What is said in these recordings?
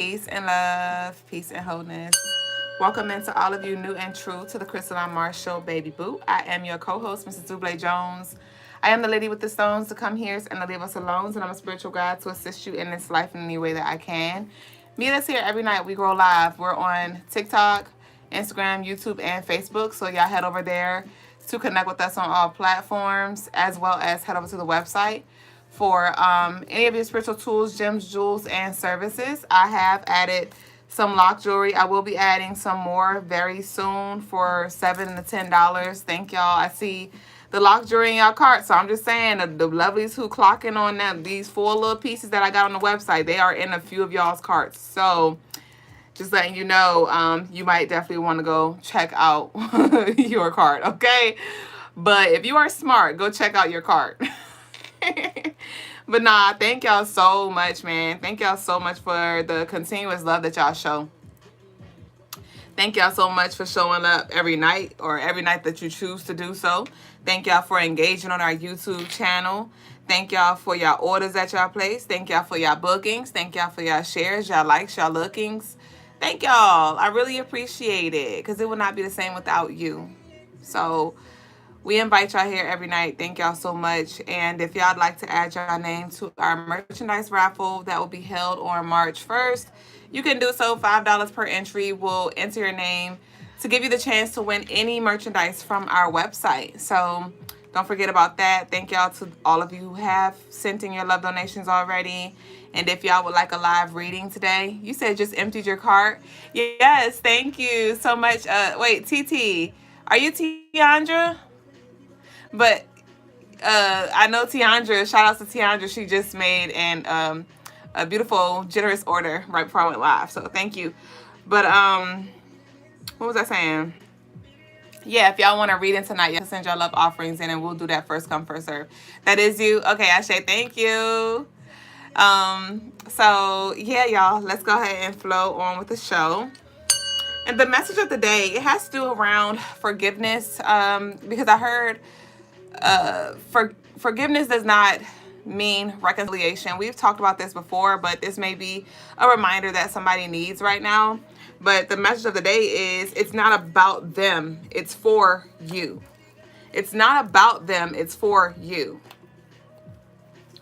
Peace and love, peace and wholeness. Welcome into all of you new and true to the Crystaline Mars Show, baby boo. I am your co-host, Mrs. Duuble Jones. I am the lady with the stones to come here and to leave us alone, and I'm a spiritual guide to assist you in this life in any way that I can. Meet us here every night. We grow live. We're on TikTok, Instagram, YouTube, and Facebook, so y'all head over there to connect with us on all platforms, as well as head over to the website for any of your spiritual tools, gems, jewels, and services. I have added some lock jewelry. I will be adding some more very soon for $7 to $10. Thank y'all. I see the lock jewelry in y'all cart, so I'm just saying the lovelies who clocking on them, these 4 little pieces that I got on the website, they are in a few of y'all's carts. So just letting you know, you might definitely want to go check out your cart, okay? But if you are smart, go check out your cart. But nah, thank y'all so much, man. Thank y'all so much for the continuous love that y'all show. Thank y'all so much for showing up every night or every night that you choose to do so. Thank y'all for engaging on our YouTube channel. Thank y'all for y'all orders that y'all place. Thank y'all for y'all bookings. Thank y'all for y'all shares, y'all likes, y'all lookings. Thank y'all. I really appreciate it because it would not be the same without you. So we invite y'all here every night. Thank y'all so much. And if y'all would like to add your name to our merchandise raffle that will be held on March 1st, you can do so. $5 per entry will enter your name to give you the chance to win any merchandise from our website. So don't forget about that. Thank y'all to all of you who have sent in your love donations already. And if y'all would like a live reading today, you said just emptied your cart. Yes, thank you so much. Wait, TT, are you Tiandra? But I know Tiandra, shout out to Tiandra, she just made a beautiful, generous order right before I went live. So thank you. But what was I saying? Yeah, if y'all want to read in tonight, y'all send your love offerings in and we'll do that first come, first serve. That is you. Okay, Ashe, thank you. So yeah, y'all, let's go ahead and flow on with the show. And the message of the day, it has to do around forgiveness, because I heard forgiveness does not mean reconciliation. We've talked about this before, but this may be a reminder that somebody needs right now. But the message of the day is it's not about them, it's for you. It's not about them, it's for you.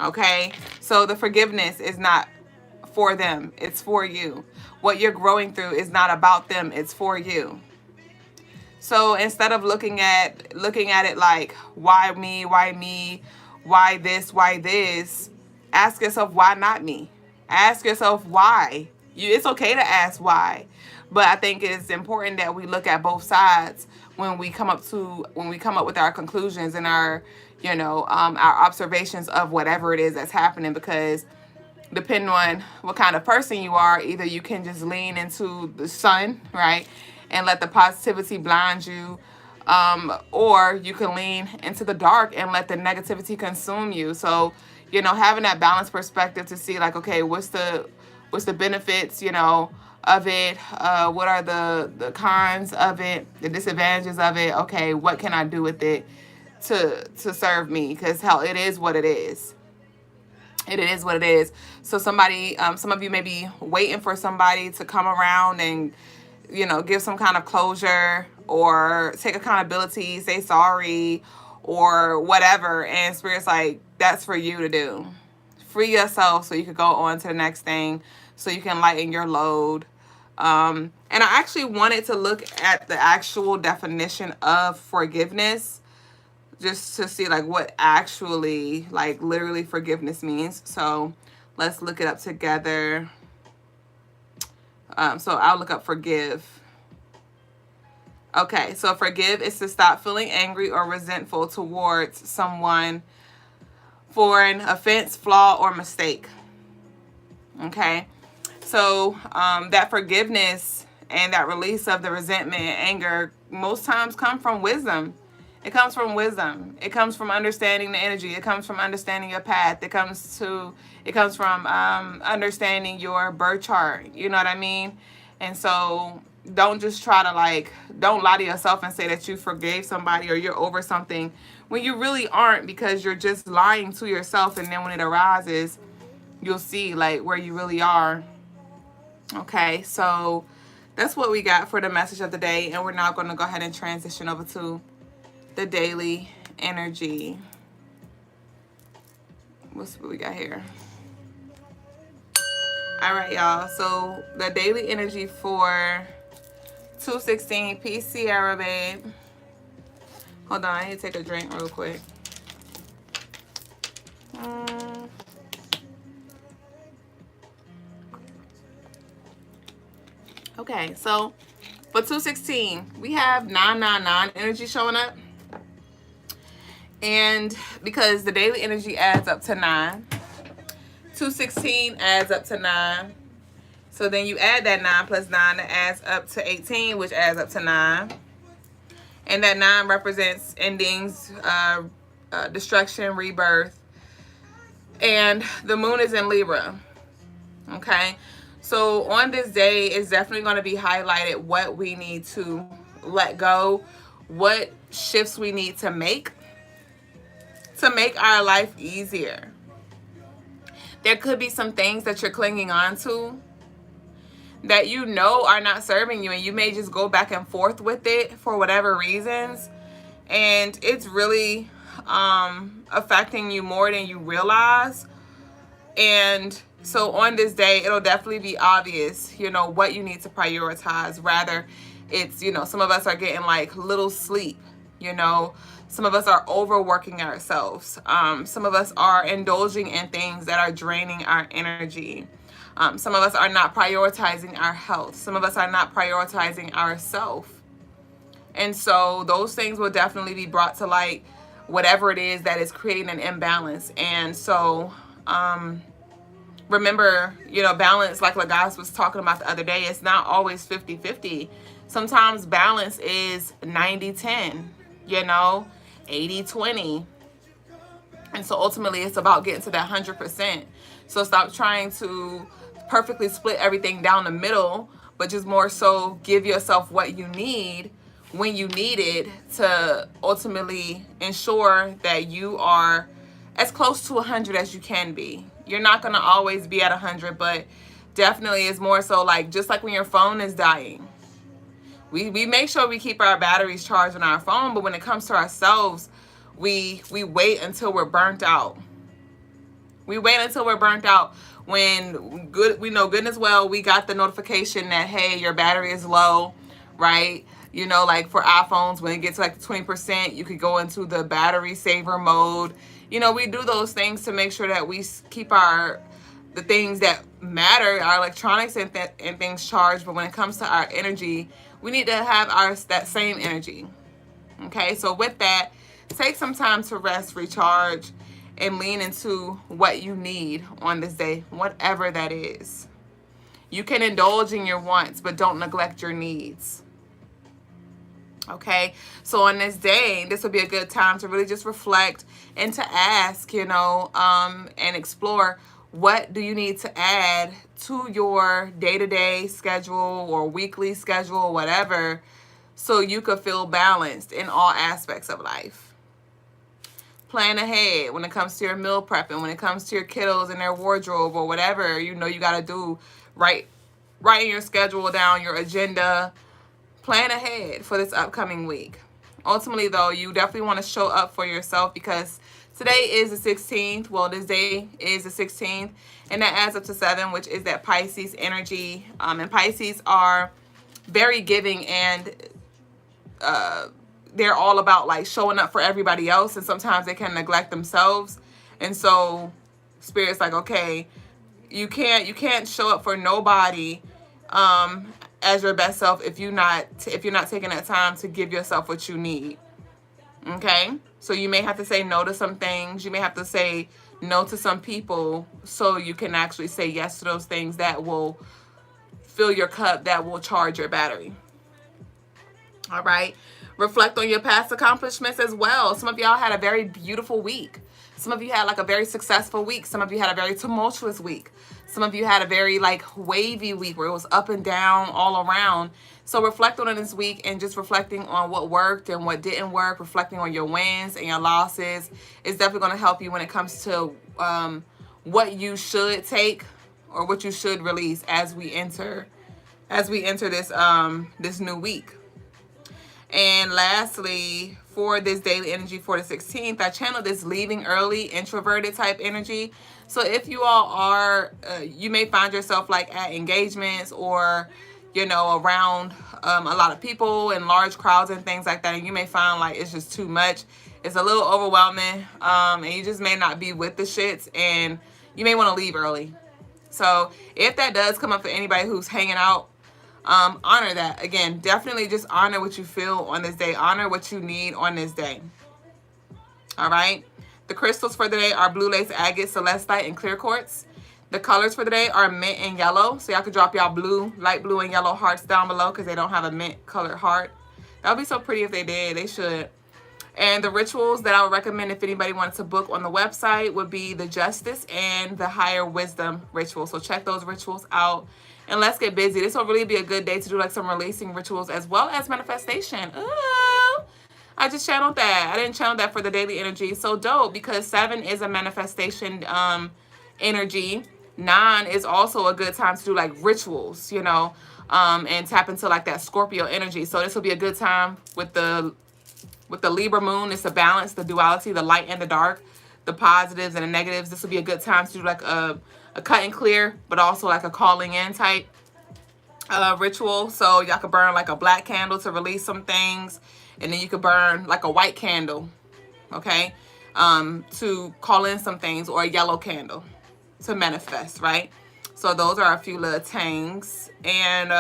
Okay? So the forgiveness is not for them, it's for you. What you're growing through is not about them, it's for you. So instead of looking at it like, why me, why this, ask yourself, why not me? Ask yourself why. It's okay to ask why, but I think it's important that we look at both sides when we come up with our conclusions and our observations of whatever it is that's happening, because depending on what kind of person you are, either you can just lean into the sun, right, and let the positivity blind you, or you can lean into the dark and let the negativity consume you. So, having that balanced perspective to see like, okay, what's the benefits, of it? What are the cons of it, the disadvantages of it? Okay, what can I do with it to serve me? Because hell, it is what it is. It is what it is. So some of you may be waiting for somebody to come around and, give some kind of closure or take accountability, say sorry or whatever. And Spirit's like, that's for you to do. Free yourself so you can go on to the next thing, so you can lighten your load. And I actually wanted to look at the actual definition of forgiveness, just to see like what actually, like, literally forgiveness means. So let's look it up together. So I'll look up forgive. Okay, so forgive is to stop feeling angry or resentful towards someone for an offense, flaw, or mistake. Okay, so that forgiveness and that release of the resentment and anger most times come from wisdom. It comes from wisdom. It comes from understanding the energy. It comes from understanding your path. It comes from understanding your birth chart. You know what I mean? And so don't just try to don't lie to yourself and say that you forgave somebody or you're over something when you really aren't, because you're just lying to yourself. And then when it arises, you'll see like where you really are. Okay, so that's what we got for the message of the day, and we're now going to go ahead and transition over to the daily energy. What we got here? All right, y'all. So the daily energy for 2/16. Peace, Sierra, babe. Hold on, I need to take a drink real quick. Okay, so for 2/16, we have 999 energy showing up. And because the daily energy adds up to 9, 2/16 adds up to 9. So then you add that 9 plus 9, that adds up to 18, which adds up to 9. And that 9 represents endings, destruction, rebirth. And the moon is in Libra. Okay? So on this day, it's definitely going to be highlighted what we need to let go, what shifts we need to make our life easier. There could be some things that you're clinging on to that you know are not serving you, and you may just go back and forth with it for whatever reasons, and it's really affecting you more than you realize. And so on this day, it'll definitely be obvious, what you need to prioritize. Rather, it's, some of us are getting like little sleep, some of us are overworking ourselves. Some of us are indulging in things that are draining our energy. Some of us are not prioritizing our health. Some of us are not prioritizing ourselves. And so those things will definitely be brought to light, whatever it is that is creating an imbalance. And so remember, balance, like Logas was talking about the other day, it's not always 50-50. Sometimes balance is 90-10, 80-20. And so ultimately it's about getting to that 100%. So stop trying to perfectly split everything down the middle, but just more so give yourself what you need when you need it to ultimately ensure that you are as close to 100 as you can be. You're not going to always be at 100, but definitely is more so like, just like when your phone is dying. We make sure we keep our batteries charged on our phone, but when it comes to ourselves, we wait until we're burnt out. We wait until we're burnt out when we know goodness well we got the notification that, hey, your battery is low, right? Like for iPhones, when it gets like 20%, you could go into the battery saver mode. We do those things to make sure that we keep the things that matter, our electronics and things charged. But when it comes to our energy, we need to have that same energy. Okay, so with that, take some time to rest, recharge, and lean into what you need on this day, whatever that is. You can indulge in your wants, but don't neglect your needs. Okay, so on this day, this will be a good time to really just reflect and to ask, and explore, what do you need to add to your day-to-day schedule or weekly schedule or whatever, so you could feel balanced in all aspects of life. Plan ahead when it comes to your meal prepping, when it comes to your kiddos and their wardrobe or whatever you got to do. Writing your schedule down, your agenda. Plan ahead for this upcoming week. Ultimately, though, you definitely want to show up for yourself, because today is the 16th. Well, this day is the 16th, and that adds up to 7, which is that Pisces energy. And Pisces are very giving, and they're all about like showing up for everybody else, and sometimes they can neglect themselves. And so Spirit's like, okay, you can't show up for nobody as your best self if you're not taking that time to give yourself what you need. Okay, so you may have to say no to some things. You may have to say no to some people, so you can actually say yes to those things that will fill your cup, that will charge your battery. All right, reflect on your past accomplishments as well. Some of y'all had a very beautiful week. Some of you had like a very successful week. Some of you had a very tumultuous week. Some of you had a very like wavy week where it was up and down all around. So reflect on it this week, and just reflecting on what worked and what didn't work, reflecting on your wins and your losses is definitely going to help you when it comes to what you should take or what you should release as we enter this this new week. And lastly, for this daily energy for the 16th, I channeled this leaving early, introverted type energy. So if you all are, you may find yourself like at engagements or, you know, around a lot of people and large crowds and things like that. And you may find like it's just too much. It's a little overwhelming. And you just may not be with the shits and you may want to leave early. So if that does come up for anybody who's hanging out, honor that. Again, definitely just honor what you feel on this day. Honor what you need on this day. All right. The crystals for the day are blue lace agate, celestite, and clear quartz. The colors for the day are mint and yellow. So y'all could drop y'all blue, light blue, and yellow hearts down below because they don't have a mint colored heart. That would be so pretty if they did. They should. And the rituals that I would recommend if anybody wanted to book on the website would be the Justice and the Higher Wisdom ritual. So check those rituals out. And let's get busy. This will really be a good day to do like some releasing rituals as well as manifestation. Ooh, I just channeled that. I didn't channel that for the daily energy. So dope, because 7 is a manifestation energy. 9 is also a good time to do like rituals, you know, and tap into like that Scorpio energy. So this will be a good time with the Libra moon. It's a balance, the duality, the light and the dark, the positives and the negatives. This will be a good time to do like a cut and clear, but also like a calling in type ritual. So y'all could burn like a black candle to release some things, and then you could burn like a white candle, okay, to call in some things, or a yellow candle to manifest, right? So those are a few little things. And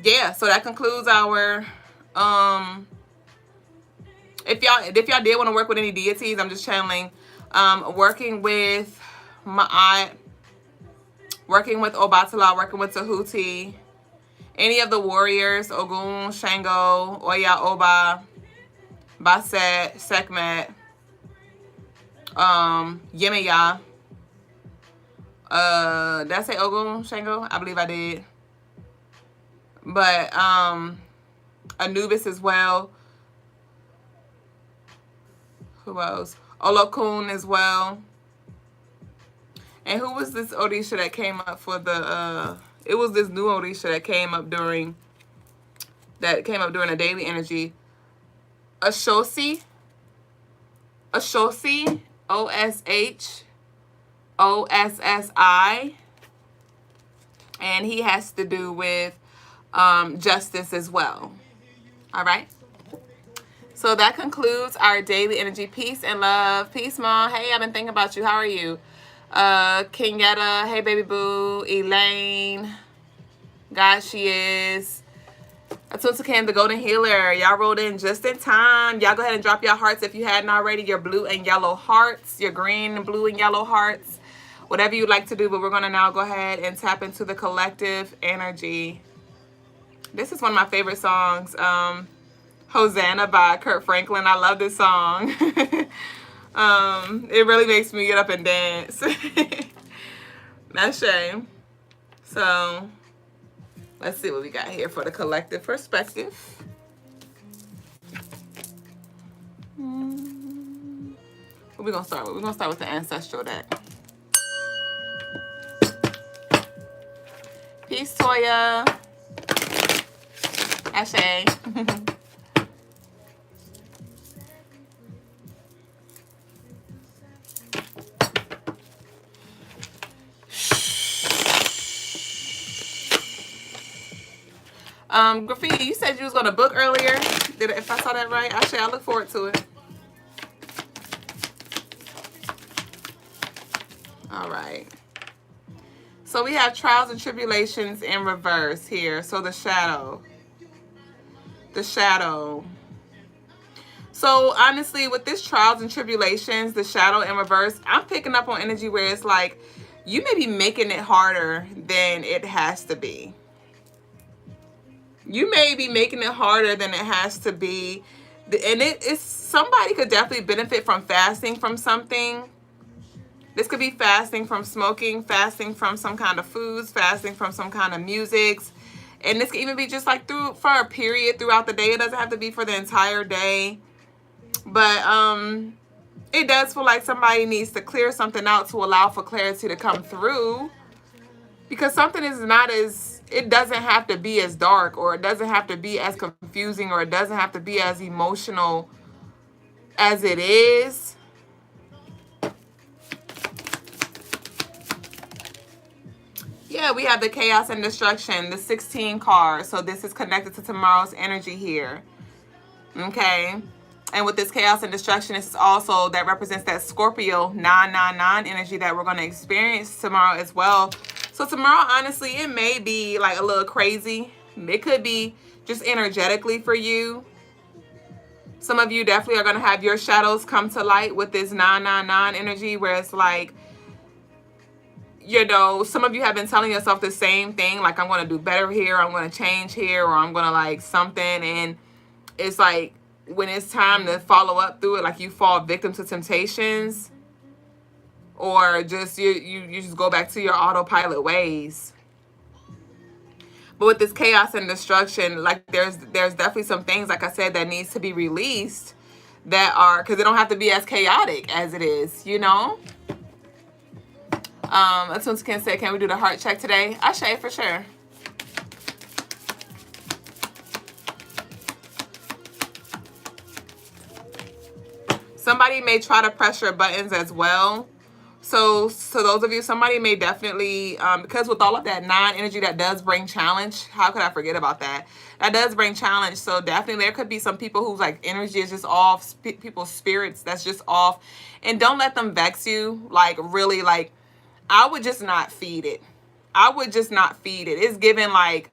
yeah, so that concludes our if y'all did want to work with any deities, I'm just channeling working with Ma'at, working with Obatala, working with Tahuti, any of the warriors, Ogun, Shango, Oya Oba, Baset, Sekhmet, Yemaya. Did I say Ogun, Shango? I believe I did. But Anubis as well. Who else? Olokun as well. And who was this Odisha that came up for the it was this new Odisha that came up during the daily energy. Oshosi, Osossi, and he has to do with justice as well. All right. So that concludes our daily energy. Peace and love. Peace, Mom. Hey, I've been thinking about you. How are you? Kenyatta. Hey, baby boo. Elaine. God, she is. Atutukan, the golden healer. Y'all rolled in just in time. Y'all go ahead and drop your hearts if you hadn't already. Your blue and yellow hearts. Your green, blue, and yellow hearts. Whatever you'd like to do. But we're going to now go ahead and tap into the collective energy. This is one of my favorite songs. Hosanna by Kurt Franklin. I love this song. It really makes me get up and dance. That's shame. So let's see what we got here for the collective perspective. What we gonna start with? We're gonna start with the ancestral deck. Peace, Toya. Ashe. Graffiti, you said you was going to book earlier. If I saw that right, actually, I look forward to it. All right. So we have trials and tribulations in reverse here. So the shadow. The shadow. So honestly, with this trials and tribulations, the shadow in reverse, I'm picking up on energy where it's like, you may be making it harder than it has to be. You may be making it harder than it has to be. And it's somebody could definitely benefit from fasting from something. This could be fasting from smoking, fasting from some kind of foods, fasting from some kind of musics. And this could even be just like for a period throughout the day. It doesn't have to be for the entire day. But it does feel like somebody needs to clear something out to allow for clarity to come through. Because something is not as, it doesn't have to be as dark, or it doesn't have to be as confusing, or it doesn't have to be as emotional as it is. Yeah, we have the chaos and destruction, the 16 card. So this is connected to tomorrow's energy here. Okay. And with this chaos and destruction, this is also, that represents that Scorpio 999 energy that we're going to experience tomorrow as well. So tomorrow, honestly, it may be like a little crazy. It could be just energetically for you. Some of you definitely are going to have your shadows come to light with this 999 energy, where it's like, you know, some of you have been telling yourself the same thing, like, I'm going to do better here, I'm going to change here, or I'm going to like something. And it's like, when it's time to follow up through it, like you fall victim to temptations, or just you just go back to your autopilot ways. But with this chaos and destruction, like there's definitely some things, like I said, that needs to be released, that are, because it don't have to be as chaotic as it is, you know. That's what Ken said, can we do the heart check today? I say for sure. Somebody may try to press your buttons as well. So those of you, somebody may definitely, because with all of that 9 energy, that does bring challenge. How could I forget about that? That does bring challenge. So definitely there could be some people whose like energy is just off, people's spirits that's just off. And don't let them vex you. Like really, like, I would just not feed it. I would just not feed it. It's given like,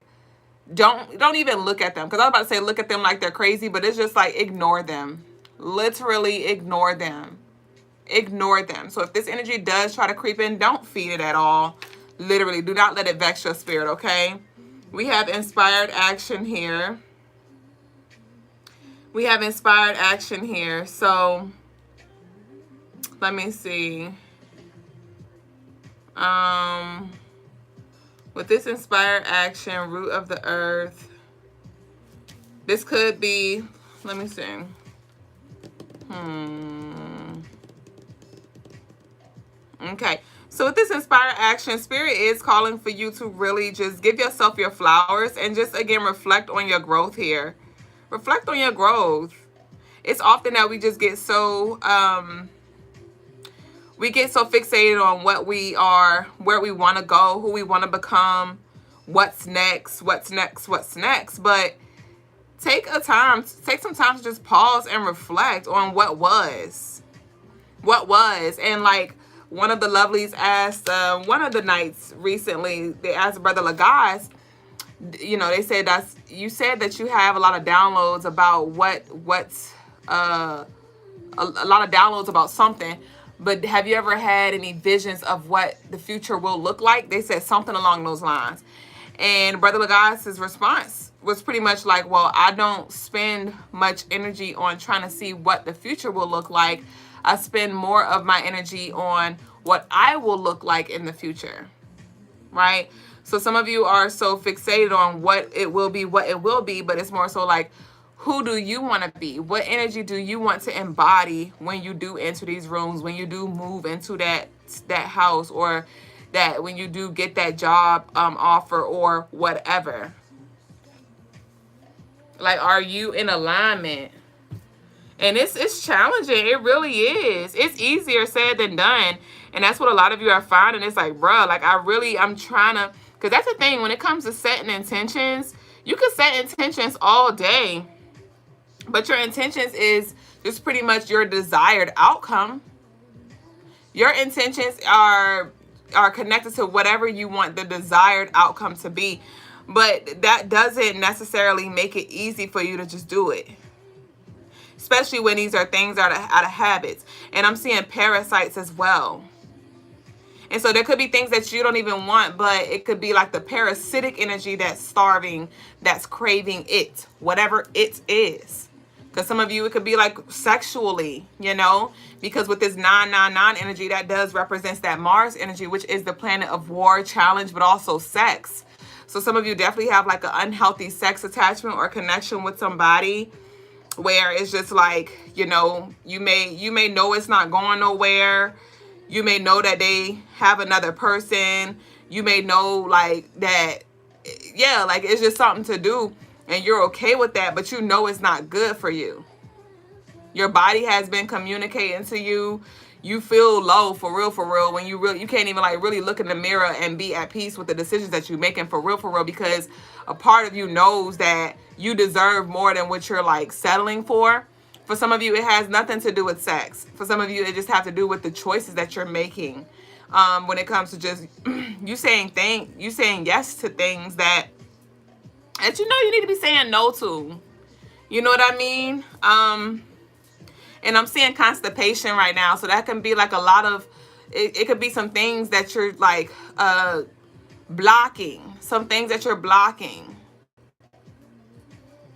don't even look at them. Because I was about to say look at them like they're crazy, but it's just like ignore them. Literally ignore them. Ignore them. So if this energy does try to creep in, don't feed it at all. Literally, do not let it vex your spirit, okay? We have inspired action here. We have inspired action here. So let me see. With this inspired action, root of the earth, this could be, let me see. Okay, so with this inspired action, Spirit is calling for you to really just give yourself your flowers and just, again, reflect on your growth here. Reflect on your growth. It's often that we just get so, fixated on what we are, where we want to go, who we want to become, what's next. But take some time to just pause and reflect on what was. And like, one of the lovelies asked, one of the nights recently, they asked Brother Logas, you know, they said you said that you have a lot of downloads about what's a lot of downloads about something, but have you ever had any visions of what the future will look like? They said something along those lines. And Brother Logas' response was pretty much like, well, I don't spend much energy on trying to see what the future will look like. I spend more of my energy on what I will look like in the future, right? So some of you are so fixated on what it will be, but it's more so like, who do you want to be? What energy do you want to embody when you do enter these rooms, when you do move into that house, or that when you do get that job offer or whatever? Like, are you in alignment? And it's challenging. It really is. It's easier said than done. And that's what a lot of you are finding. It's like, bruh, like I'm trying to, because that's the thing. When it comes to setting intentions, you can set intentions all day, but your intentions is just pretty much your desired outcome. Your intentions are connected to whatever you want the desired outcome to be. But that doesn't necessarily make it easy for you to just do it. Especially when these are things out of habits. And I'm seeing parasites as well. And so there could be things that you don't even want, but it could be like the parasitic energy that's starving, that's craving it, whatever it is. Because some of you, it could be like sexually, you know, because with this 999 energy, that does represents that Mars energy, which is the planet of war, challenge, but also sex. So some of you definitely have like an unhealthy sex attachment or connection with somebody. where it's just like, you know, you may know it's not going nowhere. You may know that they have another person. You may know like that, yeah, like it's just something to do and you're okay with that, but you know it's not good for you. Your body has been communicating to you. You feel low for real when you can't even like really look in the mirror and be at peace with the decisions that you're making for real, because a part of you knows that you deserve more than what you're like settling for. For some of you, it has nothing to do with sex. For some of you, it just has to do with the choices that you're making. When it comes to just you saying yes to things that you know you need to be saying no to. You know what I mean? And I'm seeing constipation right now. So that can be like a lot of, it could be some things that you're like blocking. Some things that you're blocking.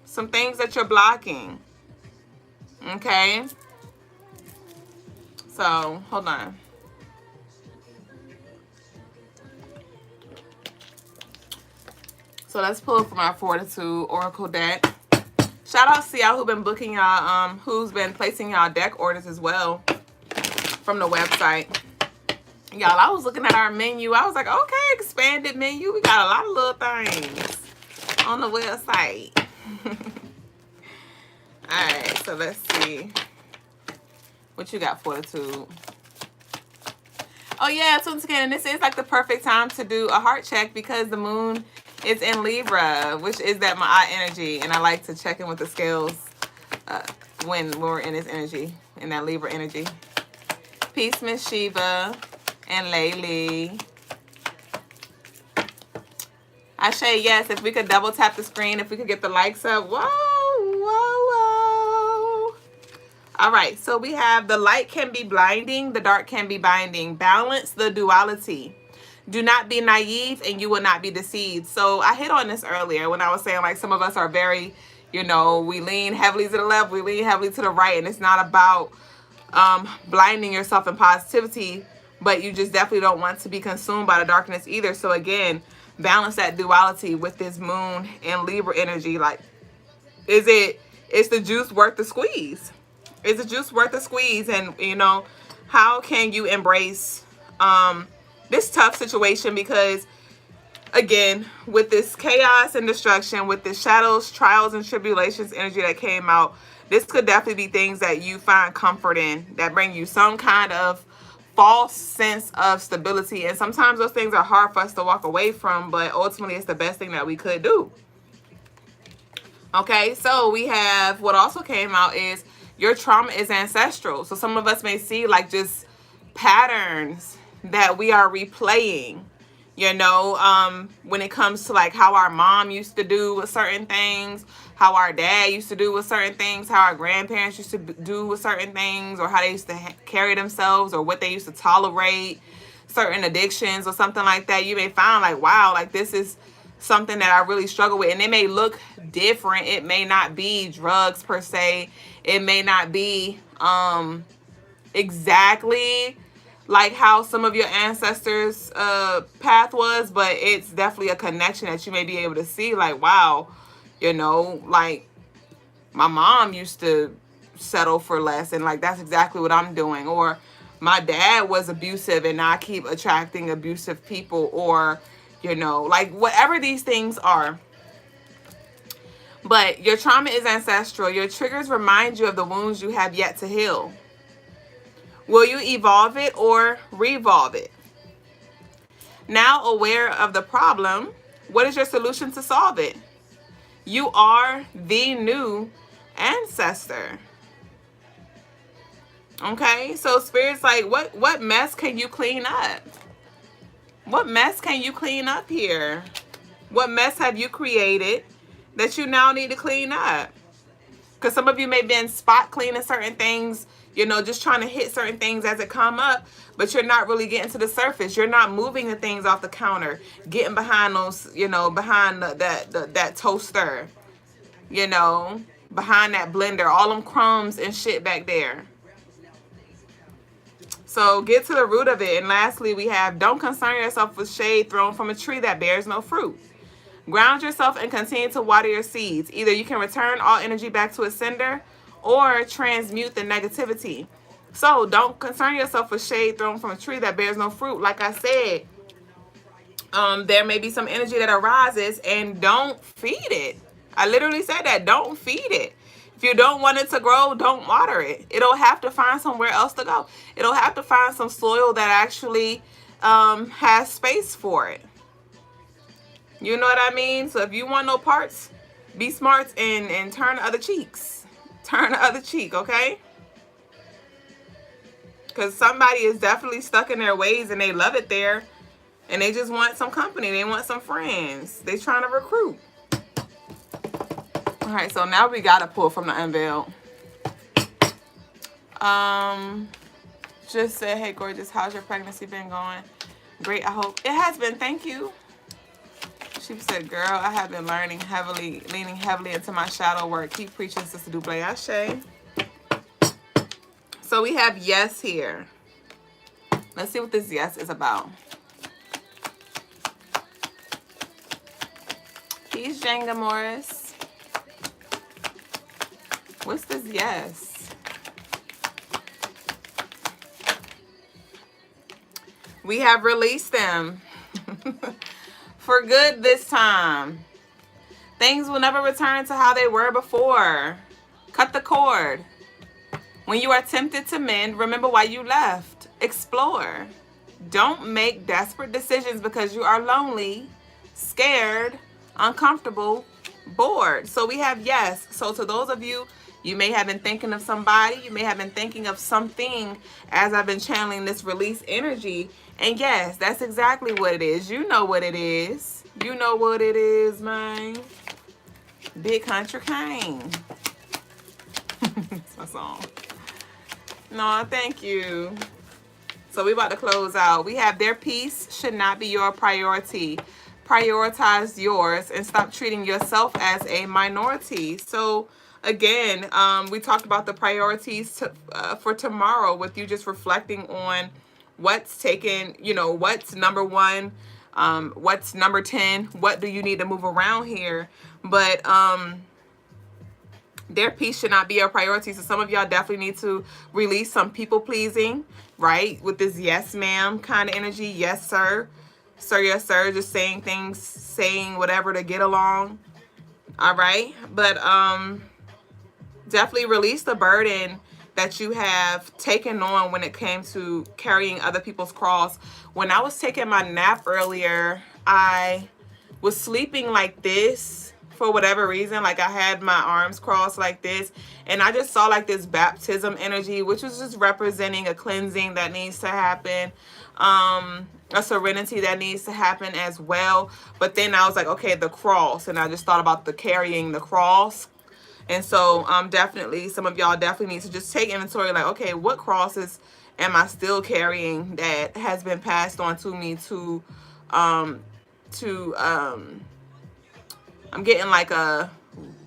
Some things that you're blocking. Okay? So, hold on. So let's pull from our Fortitude Oracle deck. Shout out to y'all who've been booking y'all, who's been placing y'all deck orders as well from the website. Y'all, I was looking at our menu. I was like, okay, expanded menu. We got a lot of little things on the website. All right, so let's see. What you got, Fortitude? Oh, yeah, once again, this is like the perfect time to do a heart check because the moon is in Libra, which is that my energy. And I like to check in with the scales when we're in this energy, in that Libra energy. Peace, Miss Shiva and Laylee. I say yes, if we could double tap the screen, if we could get the likes up. Whoa, whoa, whoa. All right, so we have the light can be blinding, the dark can be binding. Balance the duality. Do not be naive and you will not be deceived. So I hit on this earlier when I was saying like some of us are very, you know, we lean heavily to the left, we lean heavily to the right, and it's not about blinding yourself in positivity, but you just definitely don't want to be consumed by the darkness either. So again, balance that duality with this moon and Libra energy. Like, is the juice worth the squeeze? Is the juice worth the squeeze? And you know, how can you embrace this tough situation? Because again, with this chaos and destruction, with the shadows, trials, and tribulations energy that came out, this could definitely be things that you find comfort in, that bring you some kind of false sense of stability. And sometimes those things are hard for us to walk away from, but ultimately it's the best thing that we could do. Okay, so we have what also came out is your trauma is ancestral. So some of us may see like just patterns that we are replaying, you know, when it comes to like how our mom used to do with certain things, how our dad used to do with certain things, how our grandparents used to do with certain things, or how they used to carry themselves, or what they used to tolerate, certain addictions or something like that. You may find like, wow, like this is something that I really struggle with. And it may look different. It may not be drugs per se. It may not be exactly like how some of your ancestors' path was, but it's definitely a connection that you may be able to see. Like, wow, you know, like my mom used to settle for less, and like that's exactly what I'm doing. Or my dad was abusive and I keep attracting abusive people, or you know, like whatever these things are. But your trauma is ancestral. Your triggers remind you of the wounds you have yet to heal. Will you evolve it or revolve it? Now aware of the problem, what is your solution to solve it? You are the new ancestor. Okay, so Spirit's like, what mess can you clean up? What mess can you clean up here? What mess have you created that you now need to clean up? Because some of you may have been spot cleaning certain things, you know, just trying to hit certain things as it come up, but you're not really getting to the surface. You're not moving the things off the counter, getting behind those, you know, behind that toaster, you know, behind that blender, all them crumbs and shit back there. So get to the root of it. And lastly, we have, don't concern yourself with shade thrown from a tree that bears no fruit. Ground yourself and continue to water your seeds. Either you can return all energy back to its sender or transmute the negativity. So don't concern yourself with shade thrown from a tree that bears no fruit. Like I said, there may be some energy that arises, and don't feed it. I literally said that. Don't feed it. If you don't want it to grow, don't water it. It'll have to find somewhere else to go. It'll have to find some soil that actually has space for it. You know what I mean? So if you want no parts, be smart and turn the other cheeks. Turn the other cheek, okay? Because somebody is definitely stuck in their ways and they love it there. And they just want some company. They want some friends. They're trying to recruit. All right, so now we got to pull from the Unveiled. Just said, hey, gorgeous, how's your pregnancy been going? Great, I hope. It has been, thank you. She said, girl, I have been learning heavily, leaning heavily into my shadow work. Keep preaching, Sister Duublé. Ashe. So we have yes here. Let's see what this yes is about. Peace, Jenga Morris. What's this yes? We have released them. For good this time. Things will never return to how they were before. Cut the cord. When you are tempted to mend, remember why you left. Explore. Don't make desperate decisions because you are lonely, scared, uncomfortable, bored. So we have yes. So to those of you, you may have been thinking of somebody. You may have been thinking of something as I've been channeling this release energy. And yes, that's exactly what it is. You know what it is. You know what it is, man. Big Country Cane. That's my song. No, thank you. So we about to close out. We have their peace should not be your priority. Prioritize yours and stop treating yourself as a minority. So again, we talked about the priorities for tomorrow with you just reflecting on what's taken, you know, what's number one, what's number 10, what do you need to move around here. But their peace should not be a priority. So some of y'all definitely need to release some people pleasing, right? With this yes ma'am kind of energy. Yes, sir. Sir, yes, sir. Just saying things, saying whatever to get along. All right. But definitely release the burden that you have taken on when it came to carrying other people's cross. When I was taking my nap earlier, I was sleeping like this for whatever reason. Like I had my arms crossed like this, and I just saw like this baptism energy, which was just representing a cleansing that needs to happen, a serenity that needs to happen as well. But then I was like, okay, the cross, and I just thought about the carrying the cross. And so definitely some of y'all definitely need to just take inventory, like, okay, what crosses am I still carrying that has been passed on to me I'm getting like a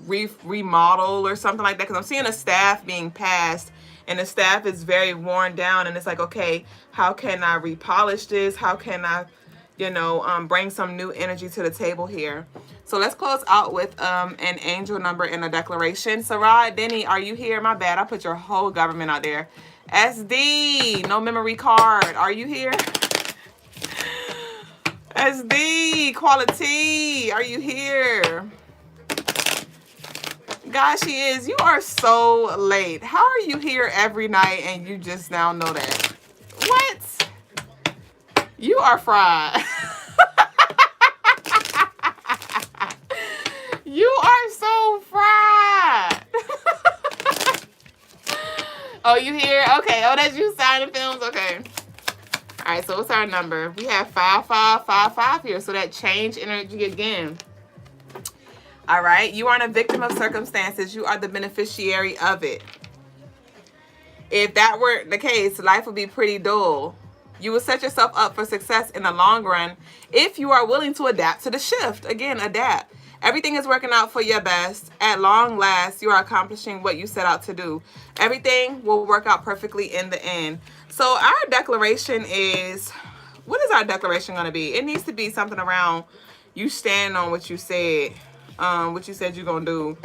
remodel or something like that, because I'm seeing a staff being passed and the staff is very worn down, and it's like, okay, how can I repolish this? How can I, you know, bring some new energy to the table here? So let's close out with an angel number and a declaration. Sarah, Denny, are you here? My bad. I put your whole government out there. SD, no memory card. Are you here? SD, quality. Are you here? Gosh, she is. You are so late. How are you here every night and you just now know that? What? You are fried. You are so fried. Oh, you here? Okay. Oh, that's you signing films? Okay. All right, so what's our number? We have 5555 here, so that change energy again. All right, you aren't a victim of circumstances. You are the beneficiary of it. If that were the case, life would be pretty dull. You will set yourself up for success in the long run if you are willing to adapt to the shift. Again, adapt. Everything is working out for your best. At long last, you are accomplishing what you set out to do. Everything will work out perfectly in the end. So our declaration is, what is our declaration going to be? It needs to be something around, you stand on what you said you're gonna do.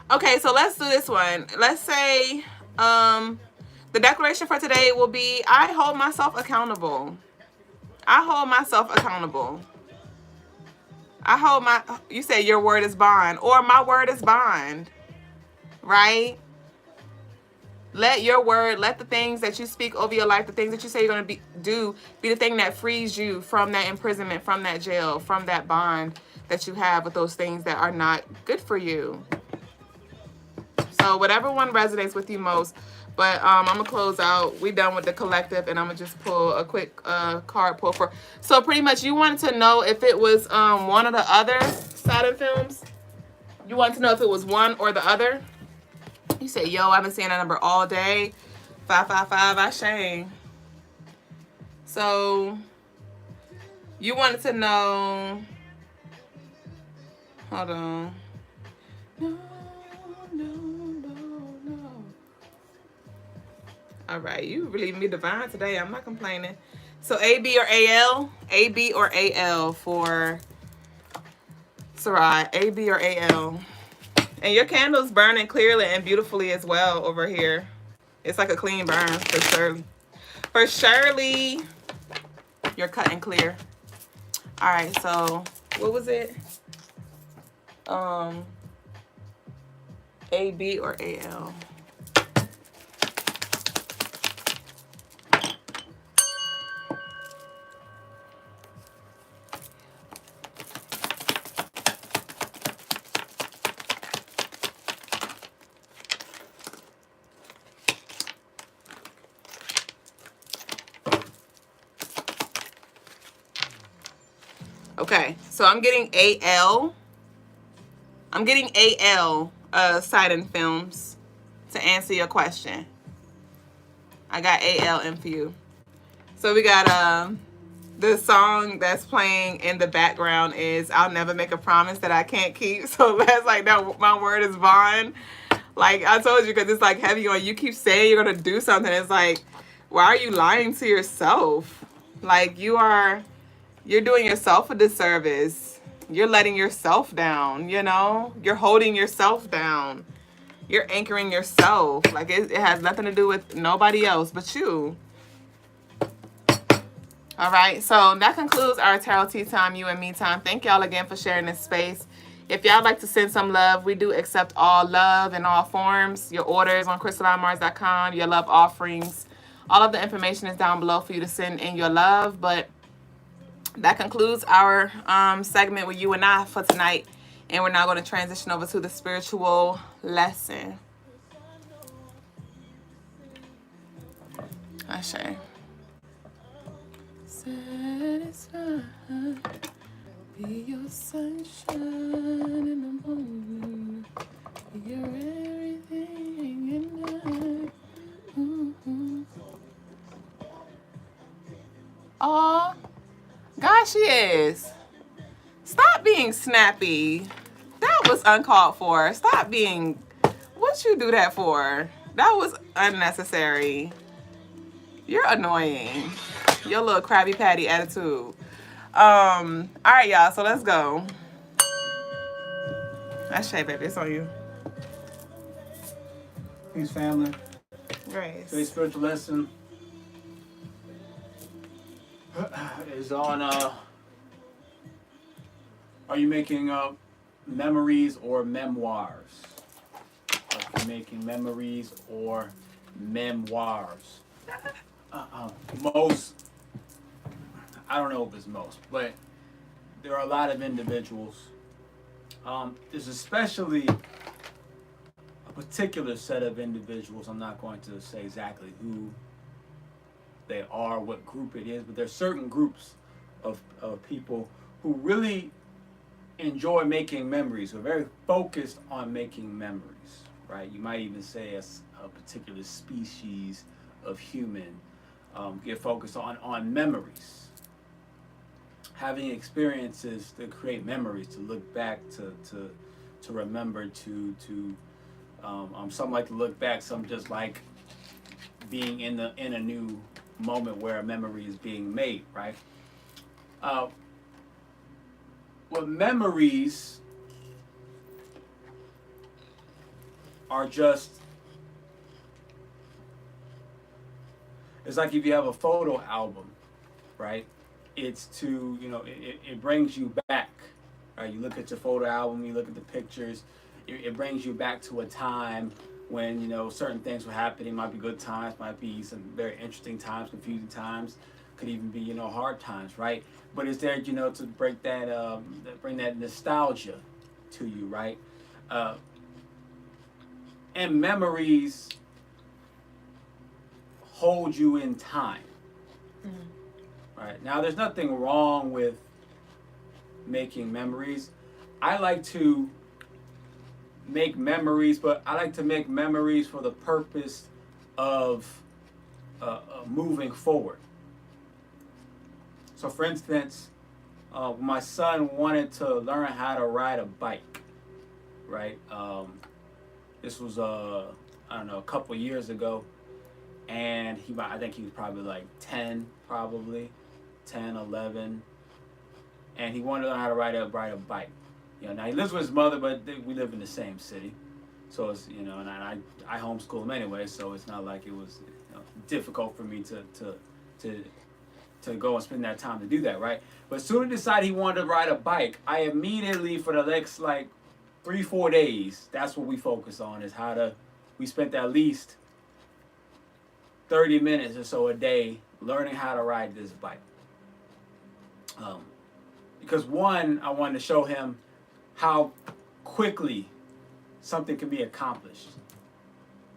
Okay, so let's do this one. Let's say the declaration for today will be, I hold myself accountable. I hold myself accountable. You say your word is bond, or my word is bond, right? Let your word, let the things that you speak over your life, the things that you say you're going to do, be the thing that frees you from that imprisonment, from that jail, from that bond that you have with those things that are not good for you. So whatever one resonates with you most. But I'm going to close out. We're done with the collective, and I'm going to just pull a quick card pull for. So pretty much you wanted to know if it was one or the other Saturn films. You wanted to know if it was one or the other. You say, yo, I've been seeing that number all day. 555, I shame. So you wanted to know. Hold on. No. All right, you really me divine today. I'm not complaining. So A, B, or AL? A, B, or AL for Sarai. A, B, or AL. And your candle's burning clearly and beautifully as well over here. It's like a clean burn for Shirley. For Shirley, you're cutting clear. All right, so what was it? A, B, or AL? Okay, so I'm getting AL. I'm getting AL Saturn films to answer your question. I got AL in for you. So we got the song that's playing in the background is I'll Never Make a Promise That I Can't Keep. So that's like, that my word is bond. Like I told you, because it's like heavy on you. Keep saying you're going to do something. It's like, why are you lying to yourself? Like you're doing yourself a disservice. You're letting yourself down, you know? You're holding yourself down. You're anchoring yourself. Like it has nothing to do with nobody else but you. All right, so that concludes our Tarot Tea Time, You and Me time. Thank y'all again for sharing this space. If y'all like to send some love, we do accept all love in all forms. Your orders on crystalinemars.com, your love offerings. All of the information is down below for you to send in your love. But that concludes our segment with you and I for tonight. And we're now going to transition over to the spiritual lesson. Ashe. Satisfied, be your sunshine in the morning. You're everything in life. Oh, gosh, she is. Stop being snappy. That was uncalled for. Stop being. What you do that for? That was unnecessary. You're annoying. Your little Krabby Patty attitude. All right, y'all. So let's go. That's Shay, baby. It's on you. Peace, family. Grace. Today's spiritual lesson is on are you making memories or memoirs? Are you making memories or memoirs? Most, I don't know if it's most, but there are a lot of individuals. There's especially a particular set of individuals. I'm not going to say exactly who they are, what group it is, but there's certain groups of people who really enjoy making memories, who are very focused on making memories, right? You might even say a particular species of human get focused on memories, having experiences to create memories, to look back, to remember, to Some like to look back. Some just like being in a new moment where a memory is being made. Right. What memories are just, it's like if you have a photo album, right? It's to, it brings you back, right? You look at your photo album, you look at the pictures, it brings you back to a time when, certain things were happening. Might be good times, might be some very interesting times, confusing times, could even be, hard times, right? But it's there, to break that, bring that nostalgia to you, right? And memories hold you in time. Right. Now, there's nothing wrong with making memories. I like to make memories, but I like to make memories for the purpose of moving forward. So, for instance, my son wanted to learn how to ride a bike, right? This was, I don't know, a couple years ago. And I think he was probably like 10, 10, 11. And he wanted to learn how to ride a bike. Now he lives with his mother, but we live in the same city. So it's, and I homeschool him anyway, so it's not like it was difficult for me to go and spend that time to do that, right? But as soon as he decided he wanted to ride a bike, I immediately, for the next like 3-4 days, that's what we focus on, is we spent at least 30 minutes or so a day learning how to ride this bike. Because one, I wanted to show him how quickly something can be accomplished.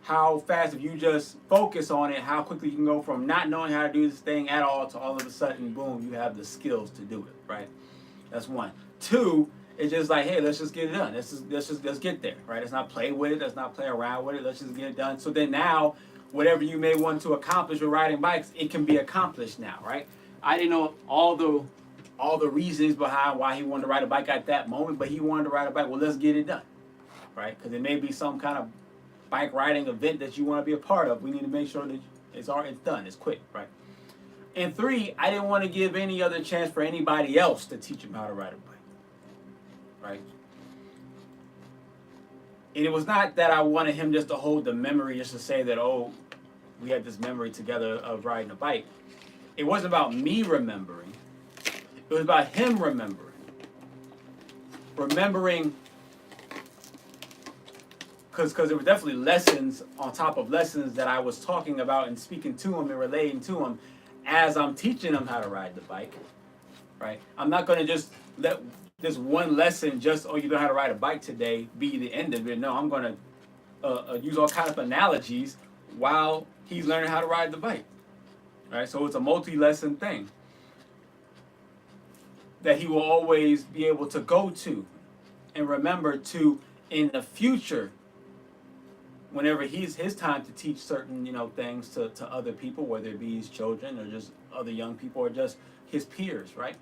How fast, if you just focus on it, how quickly you can go from not knowing how to do this thing at all to all of a sudden, boom, you have the skills to do it, right? That's one. Two, it's just like, hey, let's just get it done. Let's get there, right? Let's not play with it. Let's not play around with it. Let's just get it done. So then now, whatever you may want to accomplish with riding bikes, it can be accomplished now, right? I didn't know all the reasons behind why he wanted to ride a bike at that moment, but he wanted to ride a bike. Well, let's get it done, right? Because it may be some kind of bike riding event that you want to be a part of. We need to make sure that it's done. It's quick, right? And three, I didn't want to give any other chance for anybody else to teach him how to ride a bike, right? And it was not that I wanted him just to hold the memory, just to say that, oh, we had this memory together of riding a bike. It wasn't about me remembering. It was about him remembering. Remembering, because there were definitely lessons on top of lessons that I was talking about and speaking to him and relating to him as I'm teaching him how to ride the bike, right? I'm not going to just let this one lesson, just, oh, you know how to ride a bike today, be the end of it. No, I'm going to use all kinds of analogies while he's learning how to ride the bike, right? So it's a multi-lesson thing that he will always be able to go to and remember to in the future, whenever his time to teach certain things to other people, whether it be his children or just other young people or just his peers, right?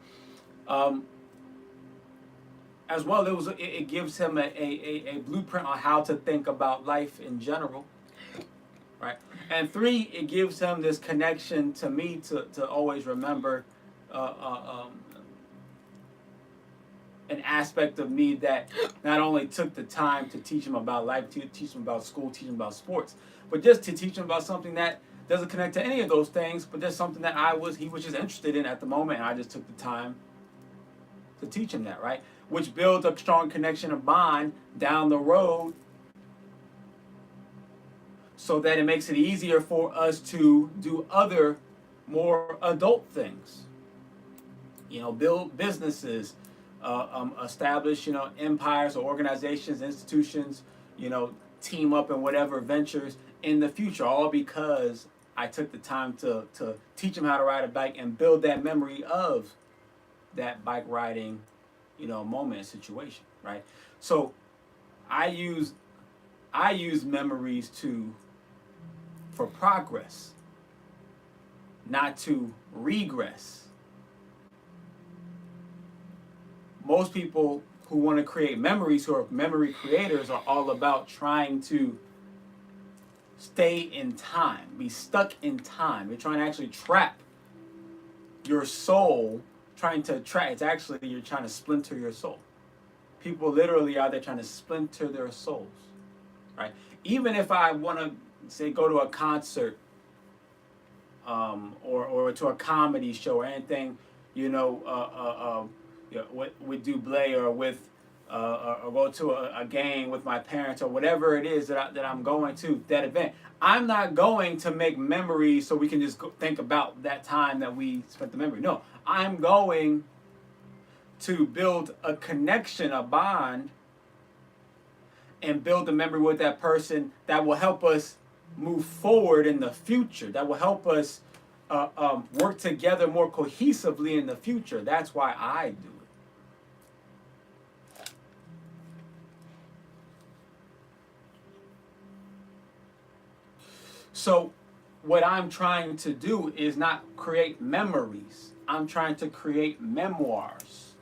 As well, it gives him a blueprint on how to think about life in general, right? And three, it gives him this connection to me to always remember an aspect of me that not only took the time to teach him about life, to teach him about school, teach him about sports, but just to teach him about something that doesn't connect to any of those things, but just something that he was just interested in at the moment, and I just took the time to teach him that, right? Which builds a strong connection, a bond down the road, so that it makes it easier for us to do other more adult things. Build businesses, establish, empires or organizations, institutions, team up in whatever ventures in the future, all because I took the time to teach him how to ride a bike and build that memory of that bike riding, moment and situation, right? So I use memories for progress, not to regress. Most people who want to create memories, who are memory creators, are all about trying to stay in time, be stuck in time. You're trying to actually trap your soul, it's actually, you're trying to splinter your soul. People literally are there trying to splinter their souls, right? Even if I want to, say, go to a concert, or to a comedy show or anything, with Duublé, or with or go to a game with my parents, or whatever it is that I'm going to, that event. I'm not going to make memories so we can just think about that time that we spent the memory. No, I'm going to build a connection, a bond, and build a memory with that person that will help us move forward in the future, that will help us work together more cohesively in the future. That's why I do it. So what I'm trying to do is not create memories. I'm trying to create memoirs.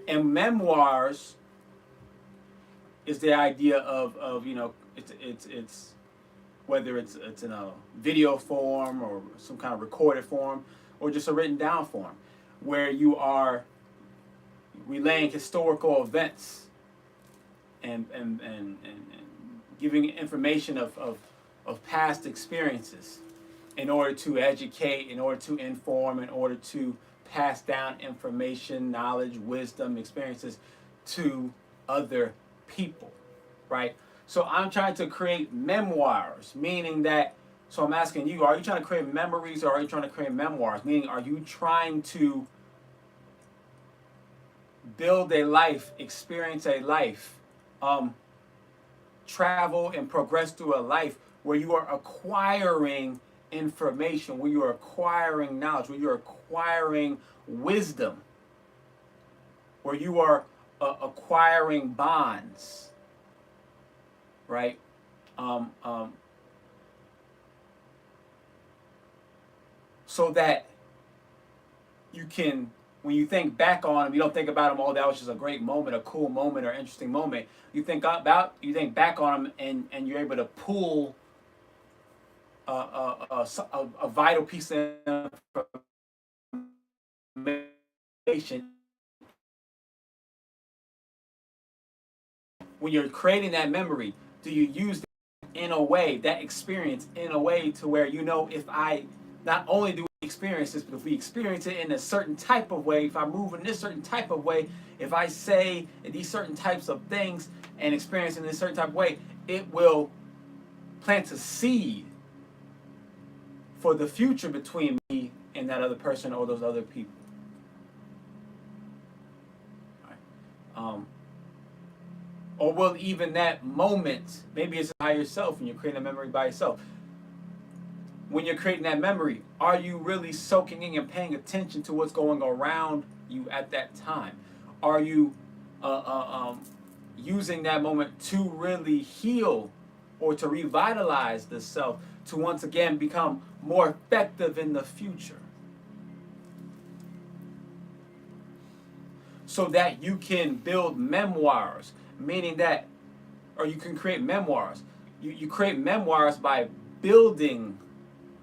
And memoirs is the idea of it's whether it's in a video form or some kind of recorded form or just a written down form, where you are relaying historical events and giving information of past experiences in order to educate, in order to inform, in order to pass down information, knowledge, wisdom, experiences to other people, right? So I'm trying to create memoirs, meaning that, so I'm asking you, are you trying to create memories, or are you trying to create memoirs? Meaning, are you trying to build a life, experience a life, travel and progress through a life where you are acquiring information, where you are acquiring knowledge, where you're acquiring wisdom, where you are acquiring bonds, right? So that you can, when you think back on them, you don't think about them, oh, that was just a great moment, a cool moment, or interesting moment. You think back on them, and you're able to pull a vital piece of information. When you're creating that memory, do you use that in a way, that experience in a way to where, if I not only do we experience this, but if we experience it in a certain type of way, if I move in this certain type of way, if I say these certain types of things and experience in this certain type of way, it will plant a seed for the future between me and that other person or those other people. Right. Or will even that moment, maybe it's by yourself and you're creating a memory by yourself. When you're creating that memory, are you really soaking in and paying attention to what's going around you at that time? Are you using that moment to really heal or to revitalize the self, to once again become more effective in the future? So that you can build memoirs, meaning that, or you can create memoirs. You create memoirs by building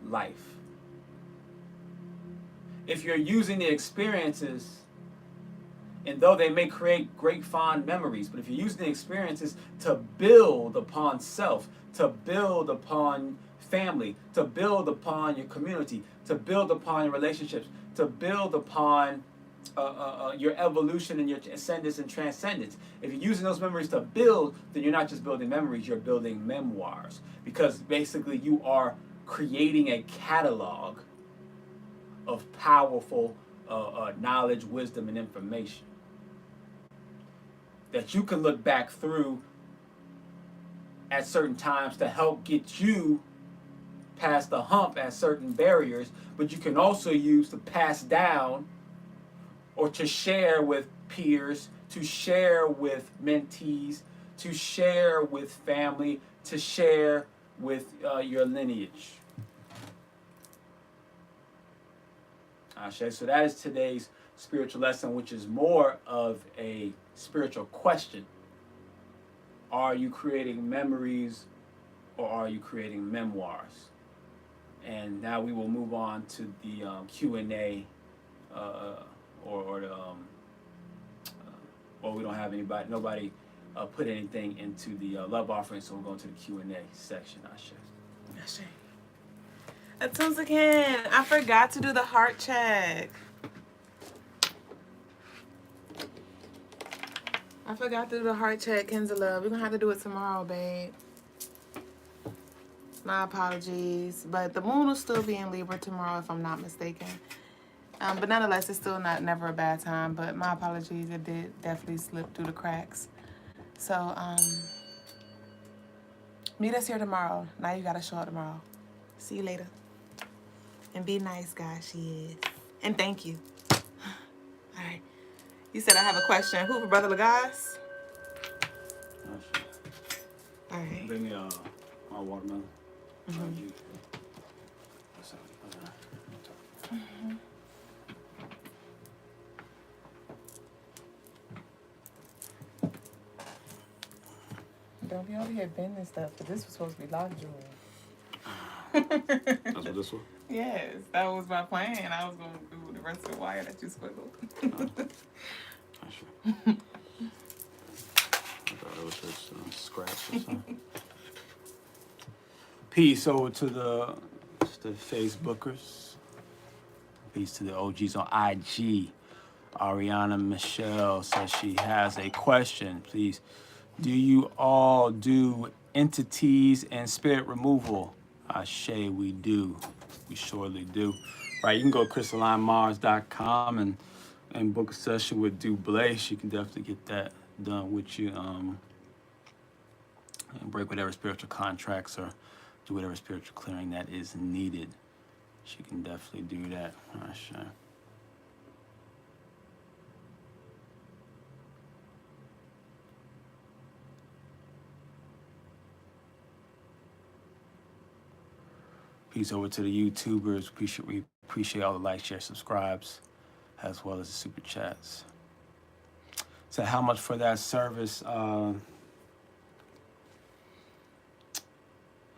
life. If you're using the experiences, and though they may create great fond memories, but if you're using the experiences to build upon self, to build upon family, to build upon your community, to build upon your relationships, to build upon your evolution and your ascendance and transcendence. If you're using those memories to build, then you're not just building memories, you're building memoirs. Because basically you are creating a catalog of powerful knowledge, wisdom, and information that you can look back through at certain times to help get you past the hump at certain barriers, but you can also use to pass down or to share with peers, to share with mentees, to share with family, to share with your lineage. So that is today's spiritual lesson, which is more of a spiritual question. Are you creating memories or are you creating memoirs? And now we will move on to the Q&A, or the well, we don't have nobody put anything into the love offering, so we'll go into the Q&A section. Ashe. Atunzakin, I forgot to do the heart check. I forgot to do the heart check, Kenzala. We're going to have to do it tomorrow, babe. My apologies. But the moon will still be in Libra tomorrow, if I'm not mistaken. But nonetheless, it's still never a bad time. But my apologies. It did definitely slip through the cracks. So, meet us here tomorrow. Now you got to show up tomorrow. See you later. And be nice, guys. She is. And thank you. All right. You said I have a question. Who for Brother Logas? All right. Bring me my watermelon. Mm-hmm. Don't be over here bending stuff, but this was supposed to be lockjaw. That's what this was? Yes, that was my plan. I was going to do the rest of the wire that you squiggled. I thought it was just scratch or something. Peace over to the Facebookers. Peace to the OGs on IG. Ariana Michelle says she has a question. Please, do you all do entities and spirit removal? Ashe, we do. We surely do. Right, you can go to crystalinemars.com and book a session with Duüblé. She can definitely get that done with you. And break whatever spiritual contracts or do whatever spiritual clearing that is needed. She can definitely do that. Ashe. Peace over to the YouTubers. We appreciate all the likes, shares, subscribes, as well as the super chats. So how much for that service? Let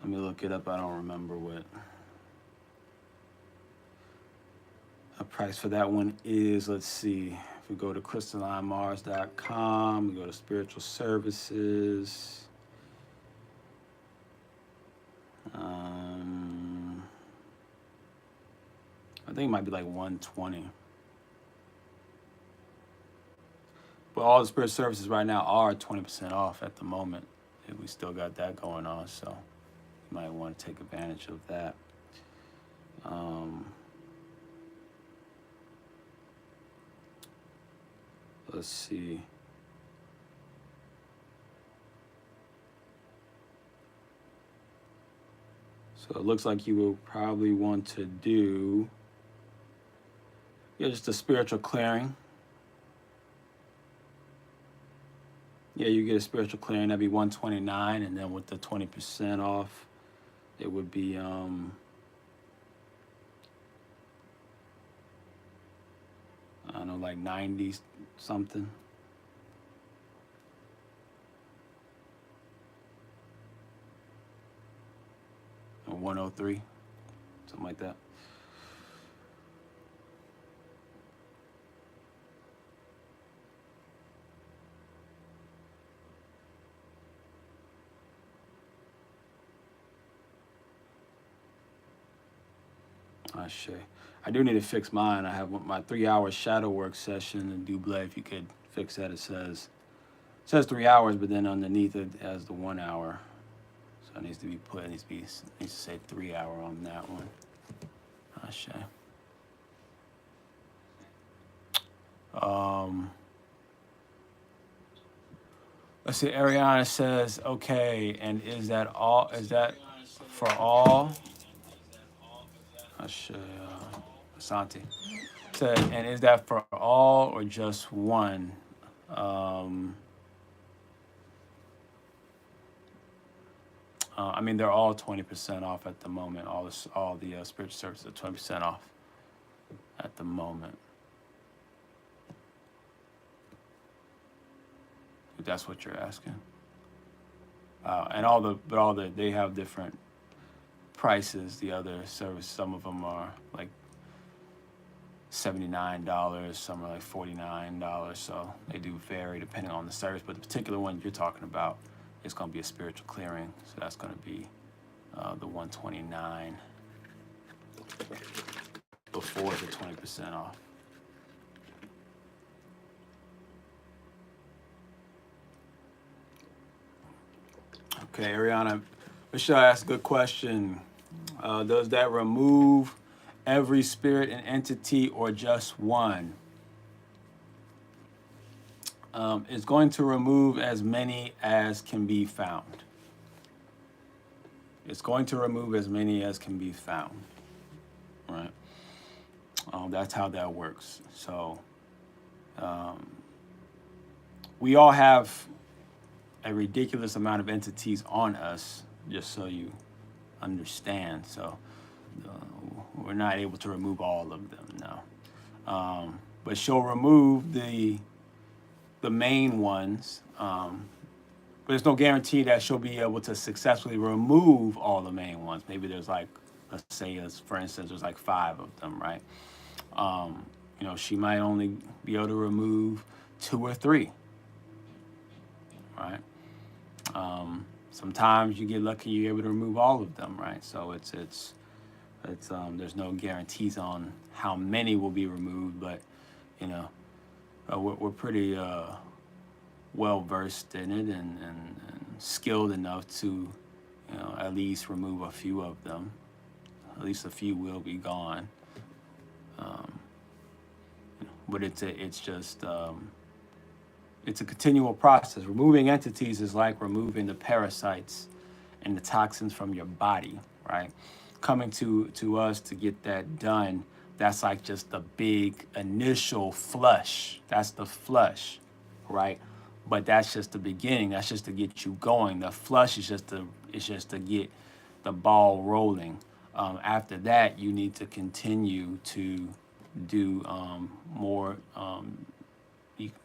me look it up. I don't remember what a price for that one is. Let's see. If we go to crystalinemars.com, we go to spiritual services. I think it might be like 120. But all the spirit services right now are 20% off at the moment. We still got that going on, so you might want to take advantage of that. Let's see. So it looks like you will probably want to do just a spiritual clearing. Yeah, you get a spiritual clearing, that'd be $129, and then with the 20% off, it would be I don't know, like 90 something. Or 103, something like that. Ashe. I do need to fix mine. I have my 3-hour shadow work session in Duublé. If you could fix that, it says 3 hours, but then underneath it has the 1 hour. So it needs to be put. It needs to say 3 hour on that one. Ashe. Let's see. Ariana says, okay, and is that all? Is that for all? Ashe. Asante said, and is that for all or just one? I mean, they're all 20% off at the moment. All the spiritual services are 20% off at the moment. If that's what you're asking. They have different prices. The other service, some of them are like $79, some are like $49. So they do vary depending on the service. But the particular one you're talking about is going to be a spiritual clearing. So that's going to be the $129 before the 20% off. Okay, Ariana, Michelle asked a good question. Does that remove every spirit and entity or just one? It's going to remove as many as can be found. It's going to remove as many as can be found, right? That's how that works. So we all have a ridiculous amount of entities on us, just so you understand. So we're not able to remove all of them, no. But she'll remove the main ones. But there's no guarantee that she'll be able to successfully remove all the main ones. Maybe there's like, let's say, for instance, there's like 5 of them, right? She might only be able to remove 2 or 3, right? Sometimes you get lucky, you're able to remove all of them, right? So it's there's no guarantees on how many will be removed, but we're pretty well versed in it and skilled enough to at least remove a few of them. At least a few will be gone. But it's a continual process. Removing entities is like removing the parasites and the toxins from your body, right? Coming to us to get that done, that's like just the big initial flush. That's the flush, right? But that's just the beginning. That's just to get you going. The flush is just to get the ball rolling. After that, you need to continue to do more.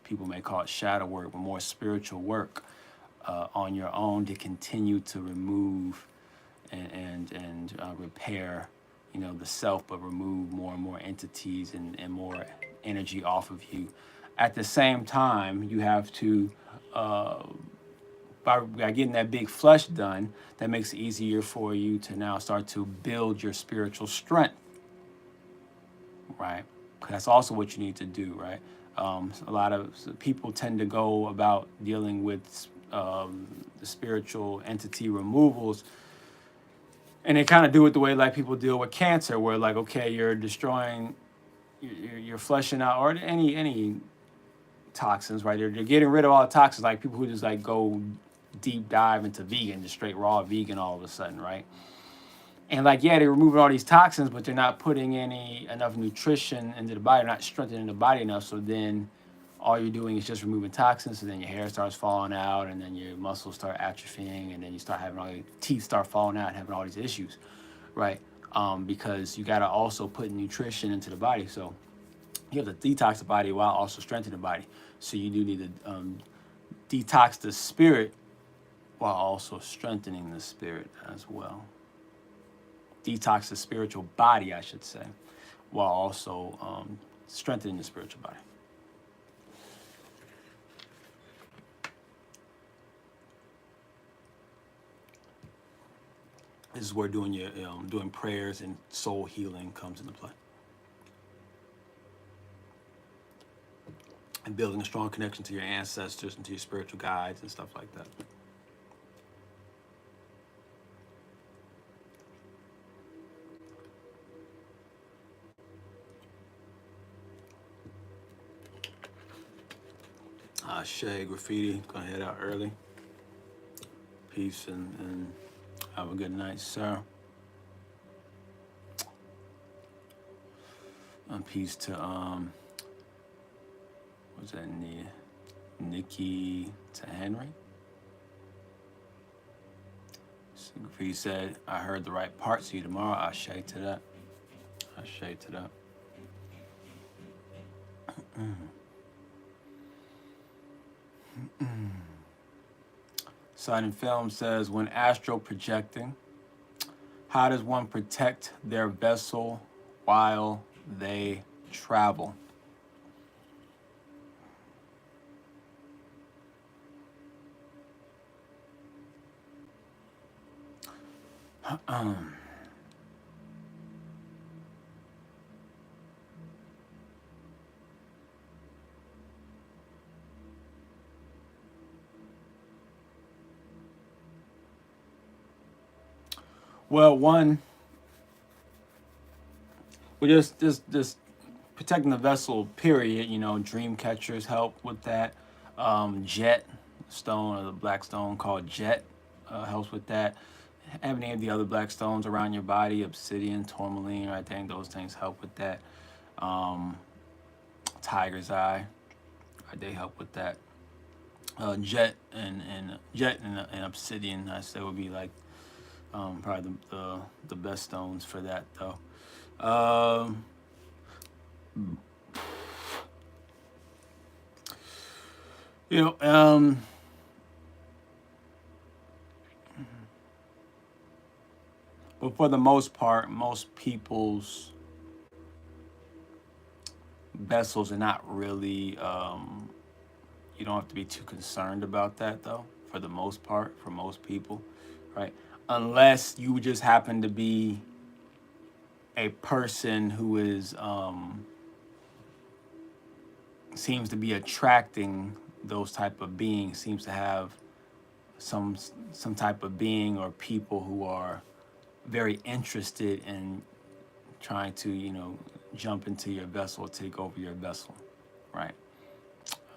People may call it shadow work, but more spiritual work on your own to continue to remove and repair, the self, but remove more and more entities and more energy off of you. At the same time, you have to, by getting that big flush done, that makes it easier for you to now start to build your spiritual strength, right? That's also what you need to do, right? A lot of people tend to go about dealing with the spiritual entity removals, and they kind of do it the way like people deal with cancer, where like, okay, you're destroying, you're flushing out, or any toxins, right? They're getting rid of all the toxins, like people who just like go deep dive into vegan, just straight raw vegan all of a sudden, right? And like, yeah, they're removing all these toxins, but they're not putting enough nutrition into the body, not strengthening the body enough. So then all you're doing is just removing toxins. So then your hair starts falling out, and then your muscles start atrophying, and then you start having all your teeth start falling out and having all these issues, right? Because you got to also put nutrition into the body. So you have to detox the body while also strengthening the body. So you do need to detox the spirit while also strengthening the spirit as well. Detox the spiritual body, I should say, while also strengthening the spiritual body. This is where doing prayers and soul healing comes into play, and building a strong connection to your ancestors and to your spiritual guides and stuff like that. Shay Graffiti, gonna head out early. Peace and have a good night, sir. And peace to what's that? Nikki to Henry. So Graffiti said, "I heard the right part. See you tomorrow." I shay to that. I shay to that. Sight in Film says, when astral projecting, how does one protect their vessel while they travel? Well, one, well, just protecting the vessel, period. You know, dream catchers help with that. Jet stone, or the black stone called jet, helps with that. Have any of the other black stones around your body, obsidian, tourmaline, I think those things help with that. Tiger's eye, they help with that. Jet and obsidian, I say, would be like probably the best stones for that, though. You know, but for the most part, most people's vessels are not really, you don't have to be too concerned about that, though, for the most part, for most people, right? Unless you just happen to be a person who is, seems to be attracting those type of beings, seems to have some type of being or people who are very interested in trying to, you know, jump into your vessel, take over your vessel, right?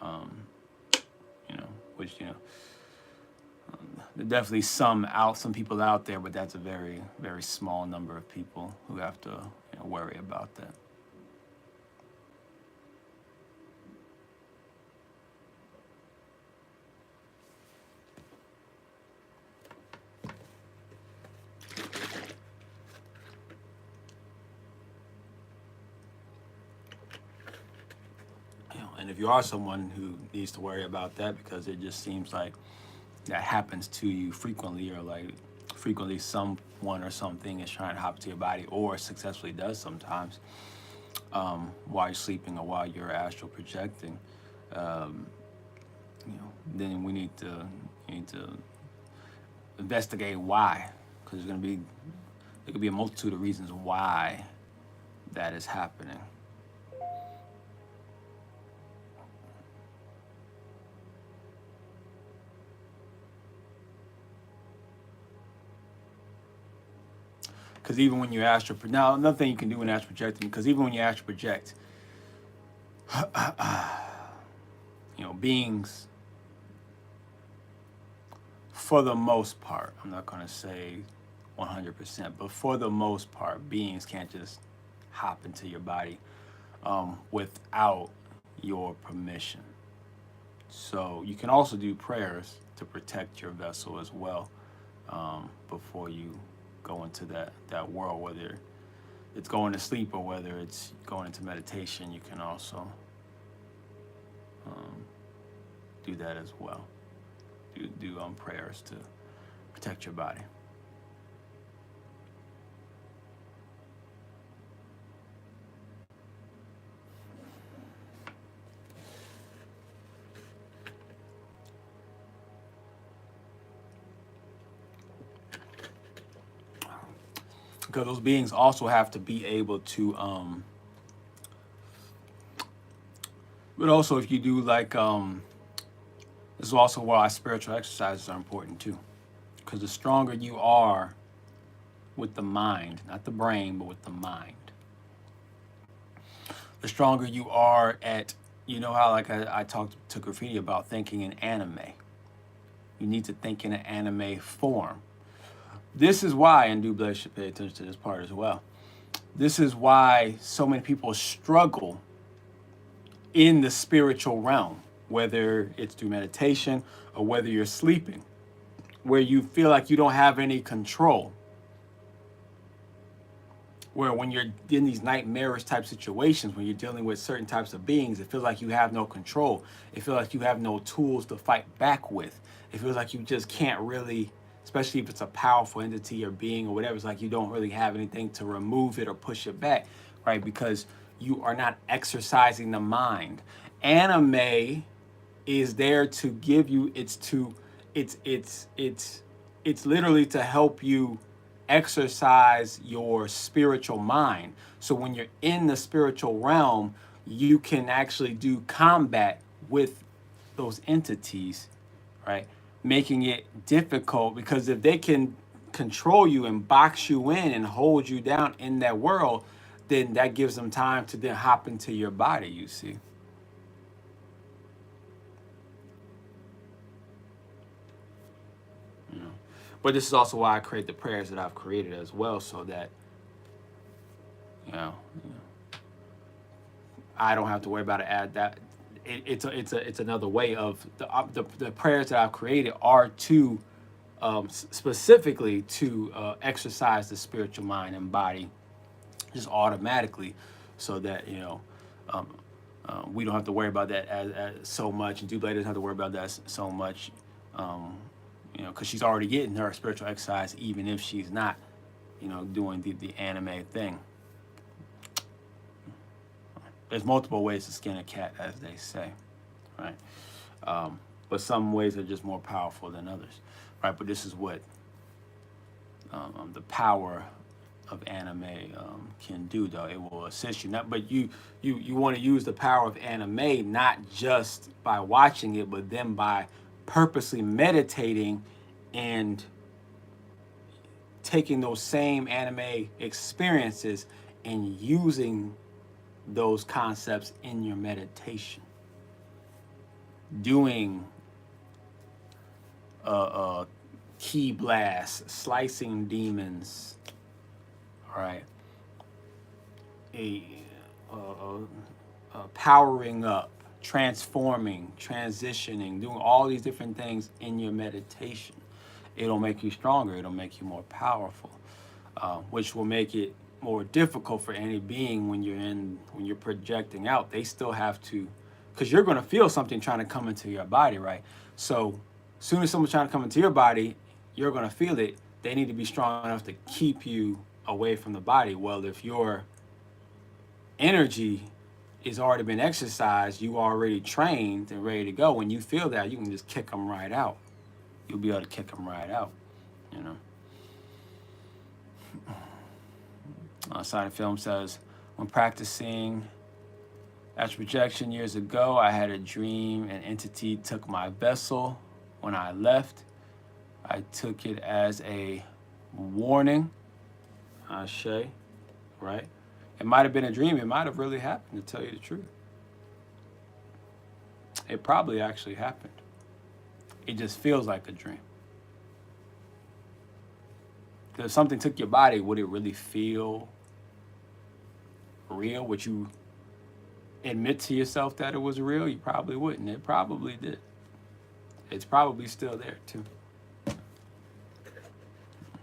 You know, which, you know, there are definitely some people out there, but that's a very, very small number of people who have to, you know, worry about that. And if you are someone who needs to worry about that because it just seems like that happens to you frequently, or like frequently someone or something is trying to hop to your body, or successfully does sometimes, while you're sleeping or while you're astral projecting, you know, then you need to investigate why, because there could be a multitude of reasons why that is happening. Because even when you astral project, now another thing you can do when astral projecting, because even when you astral project, you know, beings, for the most part, I'm not going to say 100%, but for the most part, beings can't just hop into your body without your permission. So you can also do prayers to protect your vessel as well, before you go into that world, whether it's going to sleep or whether it's going into meditation. You can also do that as well. Do prayers to protect your body. Because those beings also have to be able to, but also if you do like, this is also why spiritual exercises are important too. Because the stronger you are with the mind, not the brain, but with the mind, the stronger you are at, you know how like I talked to Graffiti about thinking in anime. You need to think in an anime form. This is why, and Duublé should pay attention to this part as well. This is why so many people struggle in the spiritual realm, whether it's through meditation or whether you're sleeping, where you feel like you don't have any control. where when you're in these nightmarish type situations, when you're dealing with certain types of beings, it feels like you have no control. It feels like you have no tools to fight back with. It feels like you just can't really, especially if it's a powerful entity or being or whatever, it's like you don't really have anything to remove it or push it back, right? Because you are not exercising the mind. Anime is there to give you, it's literally to help you exercise your spiritual mind. So when you're in the spiritual realm, you can actually do combat with those entities, right? Making it difficult, because if they can control you and box you in and hold you down in that world, then that gives them time to then hop into your body, you see. You know. But this is also why I create the prayers that I've created as well, so that you know I don't have to worry about it. Add that it's another way of the prayers that I've created are to specifically to exercise the spiritual mind and body just automatically, so that um, we don't have to worry about that as so much, and Duuble doesn't have to worry about that so much, because she's already getting her spiritual exercise, even if she's not, doing the anime thing. There's multiple ways to skin a cat, as they say, right? But some ways are just more powerful than others, right? But this is what the power of anime can do, though. It will assist you. But you want to use the power of anime not just by watching it, but then by purposely meditating and taking those same anime experiences and using those concepts in your meditation. Doing key blasts, slicing demons, all right, powering up, transforming, transitioning, doing all these different things in your meditation. It'll make you stronger. It'll make you more powerful, which will make it more difficult for any being when you're projecting out. They still have to, because you're going to feel something trying to come into your body, right? So as soon as someone's trying to come into your body, you're going to feel it. They need to be strong enough to keep you away from the body. Well, if your energy is already been exercised, you already trained and ready to go, when you feel that, you can just kick them right out. You'll be able to kick them right out, Side of Film says, when practicing astral projection years ago, I had a dream an entity took my vessel. When I left, I took it as a warning. Ashe, right? It might have been a dream. It might have really happened, to tell you the truth. It probably actually happened. It just feels like a dream. Because if something took your body, would it really feel real? Would you admit to yourself that it was real? You probably wouldn't. It probably did. It's probably still there too.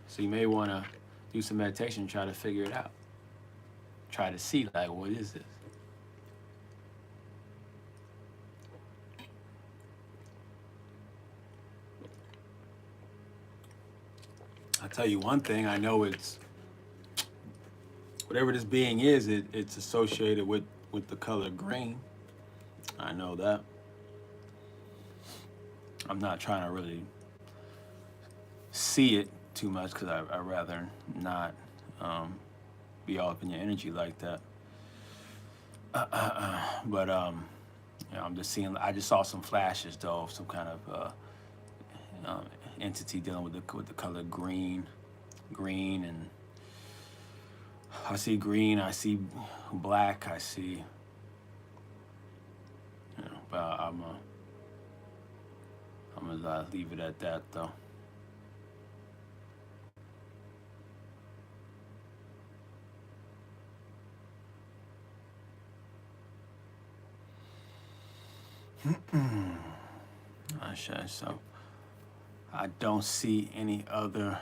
So you may want to do some meditation and try to figure it out. Try to see, like, what is this? I'll tell you one thing, I know it's, whatever this being is, it's associated with the color green. I know that. I'm not trying to really see it too much because I'd rather not be all up in your energy like that. But I'm just seeing, I just saw some flashes though of some kind of entity dealing with the color green, and I see green, I see black, I see, but I'm gonna leave it at that though. So I don't see any other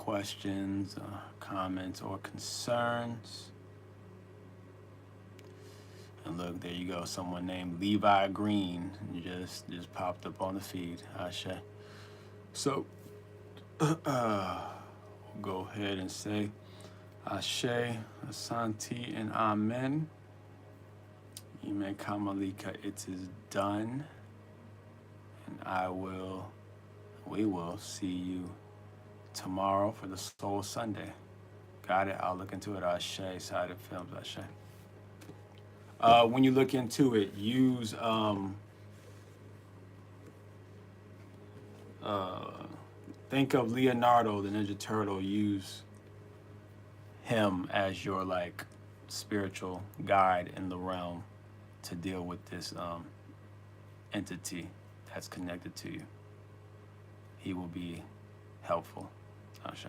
questions, comments, or concerns. And look, there you go. Someone named Levi Green just popped up on the feed. Ashe. So, we'll go ahead and say Ashe, Asante, and Amen. Ime Kamalika, it is done. And we will see you tomorrow for the Soul Sunday. Got it? I'll look into it. Ashe, Sided Films, Ashe. When you look into it, use think of Leonardo, the Ninja Turtle. Use him as your like spiritual guide in the realm to deal with this entity that's connected to you. He will be helpful. Ashe.